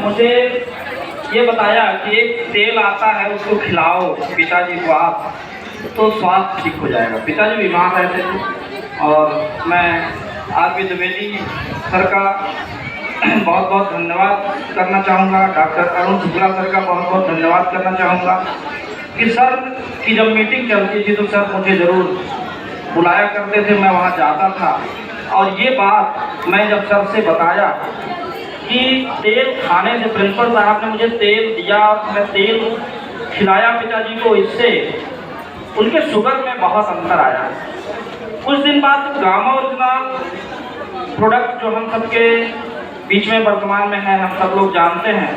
मुझे ये बताया कि एक तेल आता है, उसको खिलाओ पिताजी को आप, तो स्वास्थ्य ठीक हो जाएगा। पिताजी बीमार रहते थे और मैं आर.पी. द्विवेदी सर का बहुत बहुत धन्यवाद करना चाहूँगा, डॉक्टर अरुण शुक्ला सर का बहुत बहुत धन्यवाद करना चाहूँगा कि सर की जब मीटिंग चलती थी तो सर मुझे ज़रूर बुलाया करते थे, मैं वहाँ जाता था। और ये बात मैं जब सर से बताया कि तेल खाने से, प्रिंसिपल साहब ने मुझे तेल दिया और मैं तेल खिलाया पिताजी को, इससे उनके शुगर में बहुत अंतर आया। कुछ दिन बाद गामा ओरिजिनल प्रोडक्ट जो हम सबके बीच में वर्तमान में है, हम सब लोग जानते हैं,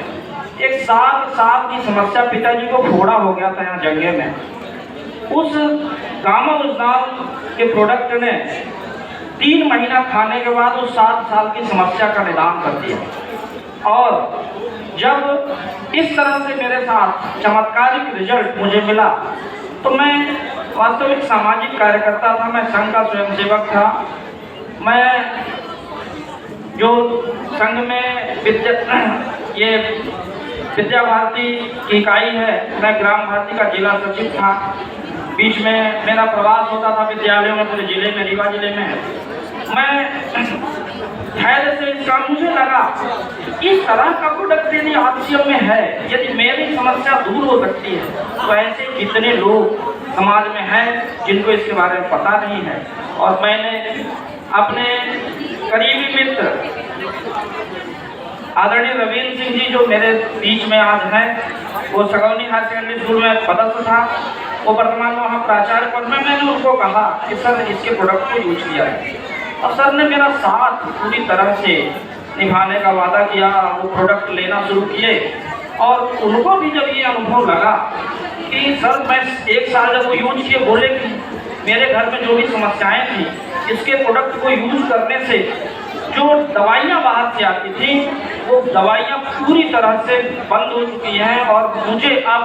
एक 7 साल की समस्या, पिताजी को फोड़ा हो गया था यहाँ जंघे में। उस गामा ओरिजिनल के प्रोडक्ट ने 3 महीना खाने के बाद उस 7 साल की समस्या का निदान कर दिया। और जब इस तरह से मेरे साथ चमत्कारिक रिजल्ट मुझे मिला तो मैं वास्तविक सामाजिक कार्यकर्ता था, मैं संघ का स्वयंसेवक था। मैं जो संघ में विद्या भारती की इकाई है, मैं ग्राम भारती का जिला सचिव था। बीच में मेरा प्रवास होता था विद्यालयों में, पूरे जिले में, रीवा जिले में। मैं धैर्य से इसका, मुझे लगा इस तरह का प्रोडक्ट यदि आरसीएम में है, यदि मेरी समस्या दूर हो सकती है, तो ऐसे कितने लोग समाज में हैं जिनको इसके बारे में पता नहीं है। और मैंने अपने करीबी मित्र आदरणीय रवींद्र सिंह जी जो मेरे बीच में आज हैं, वो सगौनी हायर सेकेंडरी स्कूल में पदस्थ था, वो वर्तमान में वहाँ प्राचार्य पद में। मैंने उनको कहा कि सर इसके प्रोडक्ट को यूज किया है, और सर ने मेरा साथ पूरी तरह से निभाने का वादा किया। वो प्रोडक्ट लेना शुरू किए और उनको भी जब ये अनुभव लगा कि सर मैं 1 साल जब वो यूज किए, बोले कि मेरे घर में जो भी समस्याएं थी, इसके प्रोडक्ट को यूज करने से जो दवाइयाँ बाहर से आती थी, वो दवाइयाँ पूरी तरह से बंद हो चुकी हैं और मुझे अब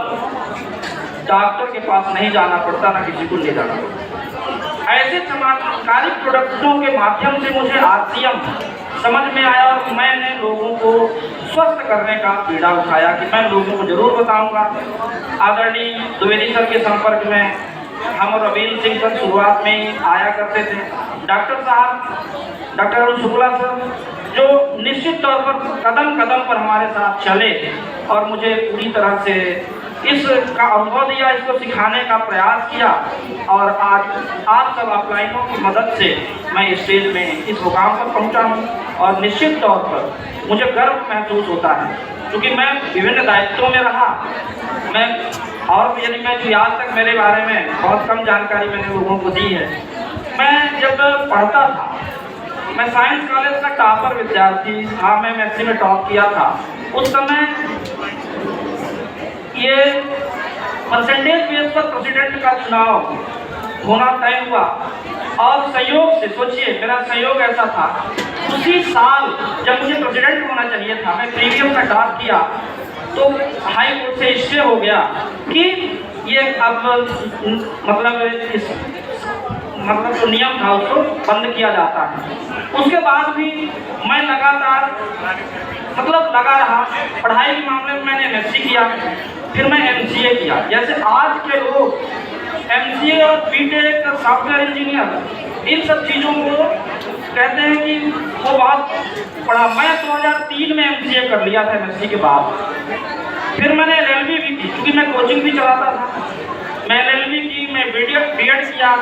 डॉक्टर के पास नहीं जाना पड़ता, ना किसी को ले जाना पड़ता। ऐसे चमत्कारिक प्रोडक्टों के माध्यम से मुझे आरसीएम समझ में आया और मैंने लोगों को स्वस्थ करने का बीड़ा उठाया कि मैं लोगों को जरूर बताऊंगा। आदरणीय द्विवेदी सर के संपर्क में हम और रवींद्र सिंह सर शुरुआत में ही आया करते थे। डॉक्टर साहब, डॉक्टर अरुण शुक्ला सर, जो निश्चित तौर पर कदम कदम पर हमारे साथ चले और मुझे पूरी तरह से इसका अनुभव दिया, इसको सिखाने का प्रयास किया। और आज आप सब अपलाइनों की मदद से मैं स्टेज में इस मुकाम पर पहुंचा हूं और निश्चित तौर पर मुझे गर्व महसूस होता है, क्योंकि मैं विभिन्न दायित्वों में रहा। मैं और यदि मैं जो आज तक मेरे बारे में बहुत कम जानकारी मैंने लोगों को दी है। मैं जब पढ़ता था, मैं साइंस कॉलेज का टॉपर विद्यार्थी था, मैं मैथ्स में टॉप किया था। उस समय ये परसेंटेज बेस पर प्रेसिडेंट का चुनाव होना तय हुआ और संयोग से, सोचिए मेरा संयोग ऐसा था, उसी साल जब मुझे प्रेसिडेंट होना चाहिए था, मैं प्रीमियम का टॉप किया तो हाई कोर्ट से स्टे हो गया कि ये अब मतलब जो नियम था उसको बंद किया जाता है। उसके बाद भी मैं लगातार लगा रहा पढ़ाई के मामले में। मैंने एमएससी किया, फिर मैं एमसीए किया। जैसे आज के लोग एमसीए और बीटेक, सॉफ्टवेयर इंजीनियर, इन सब चीज़ों को कहते हैं कि वो बहुत पढ़ा। मैं 2003 में एमसीए कर लिया था एमएससी के बाद। फिर मैंने एलएलबी भी की, क्योंकि मैं कोचिंग भी चलाता था। मैं एलएलबी की, मैं बीएड किया।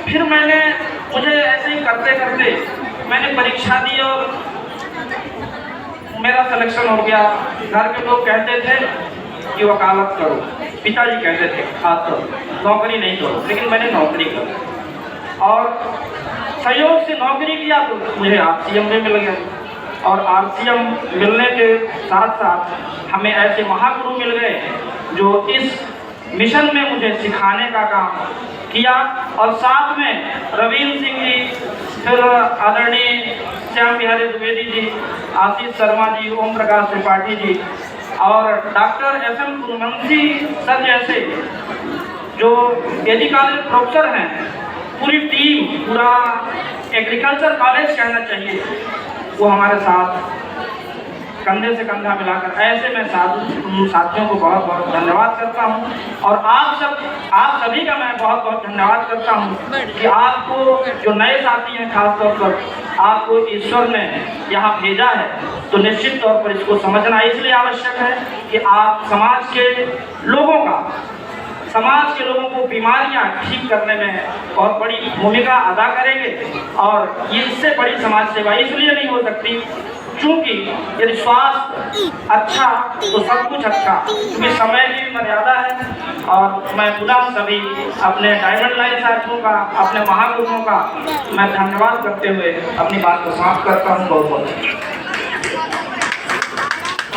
फिर मुझे ऐसे ही करते करते मैंने परीक्षा दी और मेरा सिलेक्शन हो गया। घर के लोग कहते थे कि वकालत करो, पिताजी कहते थे खासकर नौकरी नहीं करो, लेकिन मैंने नौकरी की और सहयोग से नौकरी किया तो मुझे आरसीएम में मिल गया। और आरसीएम मिलने के साथ साथ हमें ऐसे महागुरु मिल गए जो इस मिशन में मुझे सिखाने का काम किया। और साथ में रवींद्र सिंह जी, फिर आदरणीय श्याम बिहारी द्विवेदी जी, आशीष शर्मा जी, ओम प्रकाश त्रिपाठी जी और डॉक्टर एसएम गुरुवंशी सर जैसे जो एडी कॉलेज प्रोफेसर हैं, पूरी टीम, पूरा एग्रीकल्चर कॉलेज कहना चाहिए, वो हमारे साथ कंधे से कंधा मिलाकर, ऐसे मैं साथियों को बहुत बहुत धन्यवाद करता हूँ। और आप सभी का मैं बहुत बहुत धन्यवाद करता हूँ कि आपको जो नए साथी हैं, खासतौर पर आपको ईश्वर ने यहाँ भेजा है, तो निश्चित तौर पर इसको समझना इसलिए आवश्यक है कि आप समाज के लोगों को बीमारियां ठीक करने में बहुत बड़ी भूमिका अदा करेंगे। और इससे बड़ी समाज सेवा इसलिए नहीं हो सकती क्योंकि यदि स्वास्थ्य अच्छा तो सब कुछ अच्छा, क्योंकि समय की मर्यादा है। और मैं पुनः सभी अपने डायमंड लाइन साथियों का, अपने महागुरुओं का मैं धन्यवाद करते हुए अपनी बात को समाप्त करता हूँ। बहुत बहुत